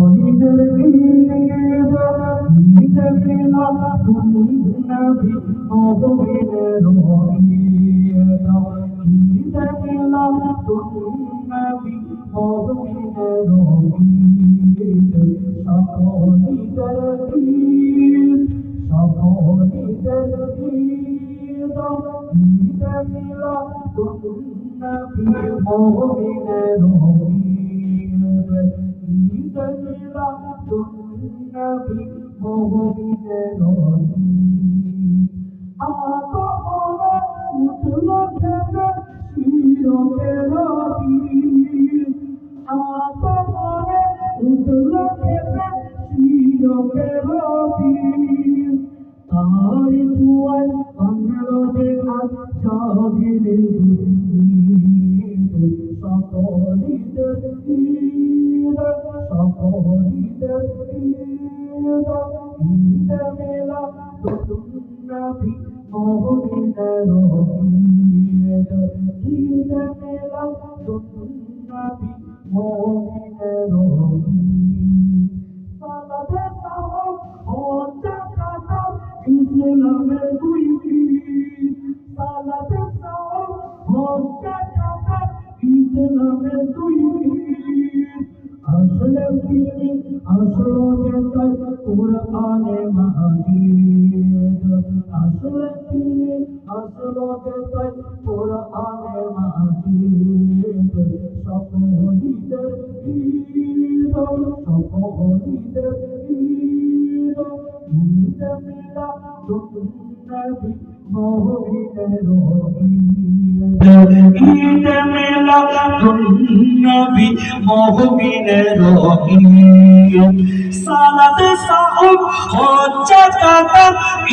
ঈদের ঈদ মিলাদুন নবী মুমিনের ঈদ ঈদ মিলাদুন নবী মুমিনের ঈদ সকল ঈদের ঈদ সকল ঈদের ঈদ ঈদ মিলাদুন নবী মুমিনের ঈদ ঈদ মিলাদুন নবী মুমিনের ঈদ আতমনে উঠল খেতে শিরকের বীজ আতমনে উঠল খেতে শিরকের বীজ তারি চুয়াই বাংলো যে আজ জাগিলে ঈদ সকল ঈদের ঈদ সকল ঈদের ঈদ ঈদ মিলাদুন নবী মুমিনের ঈদ ঈদ মিলাদুন নবী মুমিনের ঈদ সালাতে সালাম ও জাকাত ইসলামের দুই ঈদ সালাতে সালাম ও জাকাত ইসলামের দুই ঈদ আসলে তিনি আসলো যেটাই কোরআনে মাজিদ আসলে তিনি আসলো যেটাই কোরআনে মাজিদ সকল ঈদের ঈদ সকল ঈদের ঈদ ঈদ মিলাদুন নবী মুমিনের ঈদ ঈদ মিলাদুন নবী মুমিনের ঈদ সালাত সালাম হজ যাকাত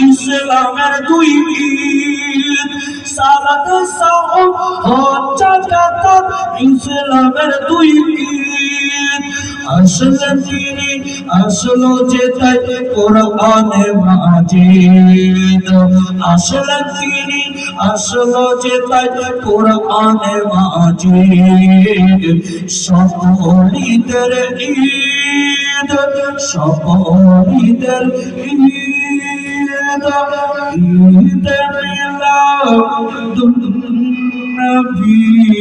ইসলামের দুই ঈদ সালাত সালাম হজ যাকাত ইসলামের দুই ঈদ আসলে তিনি আসলো যেটাই কোরআনে মাজিদ আসলে তিনি আসলো যেটাই কোরআনে মাজিদ সকল ঈদের ঈদ সকল ঈদের ঈদ ঈদ মিলাদুন নবী